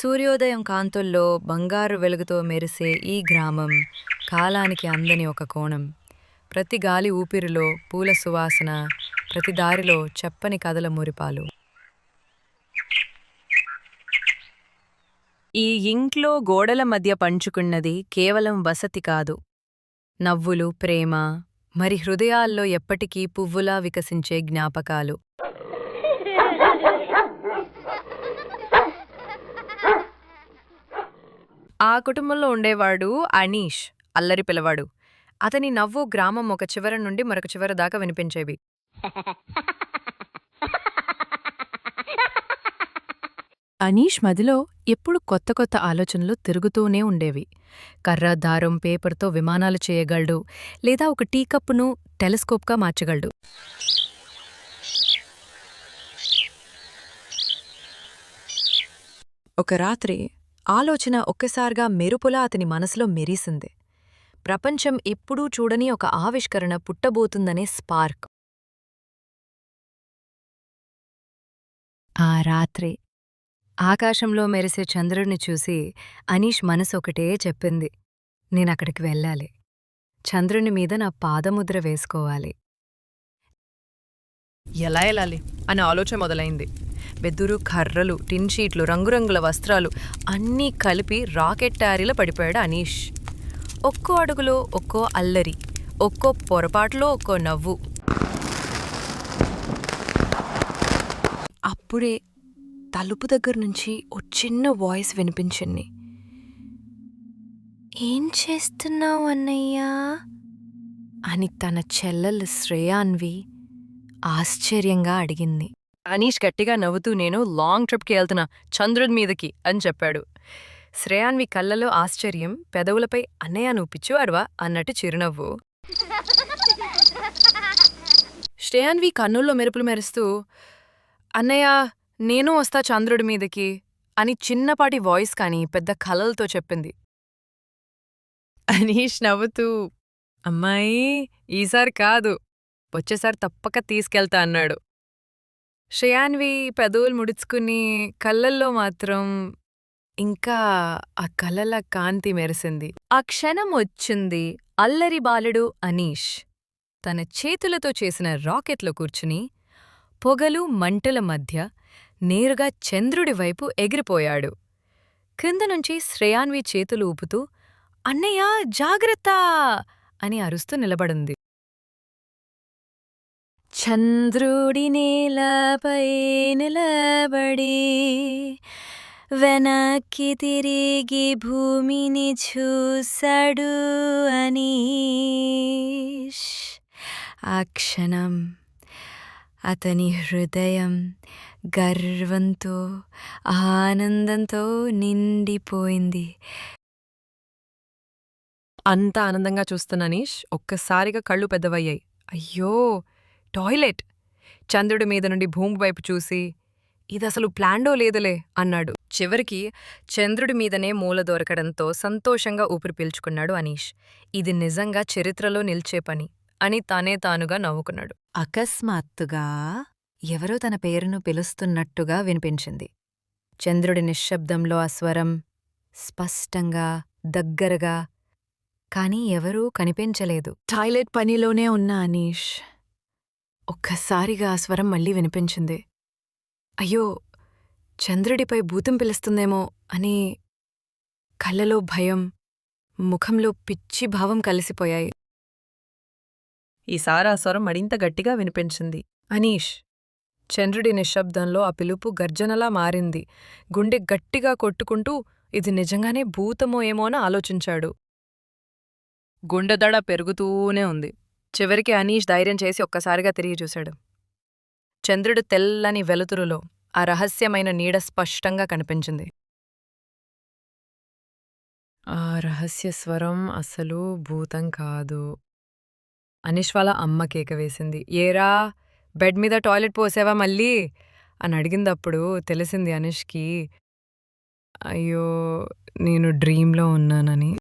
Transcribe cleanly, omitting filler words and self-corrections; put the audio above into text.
సూర్యోదయం కాంతుల్లో బంగారు వెలుగుతో మెరిసే ఈ గ్రామం కాలానికి అందని ఒక కోణం. ప్రతి గాలి ఊపిరిలో పూల సువాసన, ప్రతి దారిలో చెప్పని కథల మురిపాలు. ఈ ఇంట్లో గోడల మధ్య పంచుకున్నది కేవలం వసతి కాదు, నవ్వులు, ప్రేమ, మరి హృదయాల్లో ఎప్పటికీ పువ్వులా వికసించే జ్ఞాపకాలు. ఆ కుటుంబంలో ఉండేవాడు అనీష్, అల్లరి పిల్లవాడు. అతని నవ్వు గ్రామం ఒక చివర నుండి మరొక చివర దాకా వినిపించేవి. అనీష్ మదిలో ఎప్పుడు కొత్త కొత్త ఆలోచనలు తిరుగుతూనే ఉండేవి. కర్ర, దారం, పేపర్తో విమానాలు చేయగలడు, లేదా ఒక టీ కప్పును టెలిస్కోప్గా మార్చగలడు. ఒక రాత్రి ఆలోచన ఒక్కసారిగా మెరుపులా అతని మనసులో మెరిసింది. ప్రపంచం ఎప్పుడూ చూడని ఒక ఆవిష్కరణ పుట్టబోతుందనే స్పార్క్. ఆ రాత్రి ఆకాశంలో మెరిసే చంద్రుడిని చూసి అనీష్ మనసు ఒకటే చెప్పింది, నేనక్కడికి వెళ్ళాలి. చంద్రుని మీద నా పాదముద్ర వేసుకోవాలి. ఎలా వెళ్ళాలి అనే ఆలోచన మొదలైంది. వెదురు, కర్రలు, టిన్ షీట్లు, రంగురంగుల వస్త్రాలు అన్నీ కలిపి రాకెట్ తయారీలో పడిపోయాడు అనీష్. ఒక్కో అడుగులో ఒక్కో అల్లరి, ఒక్కో పొరపాటులో ఒక్కో నవ్వు. అప్పుడే తలుపు దగ్గర నుంచి ఓ చిన్న వాయిస్ వినిపించింది. ఏం చేస్తున్నావు అన్నయ్యా అని తన చెల్లెలు శ్రేయాన్వి ఆశ్చర్యంగా అడిగింది. అనీష్ గట్టిగా నవ్వుతూ, నేను లాంగ్ ట్రిప్కి వెళ్తున్నా, చంద్రుడి మీదకి అని చెప్పాడు. శ్రేయాన్వి కళ్ళలో ఆశ్చర్యం, పెదవులపై అన్నయ్య నువ్వు పిచ్చివాడువా అన్నట్టు చిరునవ్వు. శ్రేయాన్వి కన్నుల్లో మెరుపులు మెరుస్తూ, అన్నయ్య నేను వస్తా చంద్రుడి మీదకి అని చిన్నపాటి వాయిస్ కాని పెద్ద కలలతో చెప్పింది. అనీష్ నవ్వుతూ, అమ్మాయి ఈసారి కాదు, వచ్చేసారి తప్పక తీసుకెళ్తా అన్నాడు. శ్రేయాన్వి పెదవులు ముడుచుకుని కళ్ళల్లో మాత్రం ఇంకా ఆ కలల కాంతి మెరిసింది. ఆ క్షణం వచ్చింది. అల్లరి బాలుడు అనీష్ తన చేతులతో చేసిన రాకెట్లో కూర్చుని పొగలు, మంటల మధ్య నేరుగా చంద్రుడి వైపు ఎగిరిపోయాడు. క్రింద నుంచి శ్రేయాన్వి చేతులు ఊపుతూ, అన్నయ్య జాగ్రత్త అని అరుస్తూ నిలబడింది. చంద్రుడి నేలపై నిలబడి వెనక్కి తిరిగి భూమిని చూశాడు అనీష్. ఆ క్షణం అతని హృదయం గర్వంతో, ఆనందంతో నిండిపోయింది. అంత ఆనందంగా చూస్తున్న అనీష్ ఒక్కసారిగా కళ్ళు పెద్దవయ్యాయి. అయ్యో, టాయిలెట్! చంద్రుడి మీద నుండి భూమి వైపు చూసి, ఇదసలు ప్లాన్డో లేదులే అన్నాడు. చివరికి చంద్రుడి మీదనే మూల దొరకడంతో సంతోషంగా ఊపిరి పీల్చుకున్నాడు అనీష్. ఇది నిజంగా చరిత్రలో నిల్చే పని అని తానే తానుగా నవ్వుకున్నాడు. అకస్మాత్తుగా ఎవరో తన పేరును పిలుస్తున్నట్టుగా వినిపించింది. చంద్రుడి నిశ్శబ్దంలో ఆ స్వరం స్పష్టంగా, దగ్గరగా, కాని ఎవరూ కనిపించలేదు. టాయిలెట్ పనిలోనే ఉన్న అనీష్ ఒక్కసారిగా ఆ స్వరం మళ్ళీ వినిపించింది. అయ్యో, చంద్రుడిపై భూతం పిలుస్తుందేమో అని కళ్ళలో భయం, ముఖంలో పిచ్చి భావం కలిసిపోయాయి. ఈసారి ఆ స్వరం మరింత గట్టిగా వినిపించింది. అనీష్! చంద్రుడి నిశ్శబ్దంలో ఆ పిలుపు గర్జనలా మారింది. గుండె గట్టిగా కొట్టుకుంటూ ఇది నిజంగానే భూతమో ఏమోన ఆలోచించాడు. గుండెదడ పెరుగుతూనే ఉంది. చివరికి అనీష్ ధైర్యం చేసి ఒక్కసారిగా తిరిగి చూశాడు. చంద్రుడు తెల్లని వెలుతురులో ఆ రహస్యమైన నీడ స్పష్టంగా కనిపించింది. ఆ రహస్య స్వరం అసలు భూతం కాదు. అనీష్ వాళ్ళ అమ్మ కేక వేసింది. ఏరా, బెడ్ మీద టాయిలెట్ పోసావా మళ్ళీ అని అడిగిందప్పుడు తెలిసింది అనీష్కి, అయ్యో నేను డ్రీమ్లో ఉన్నానని.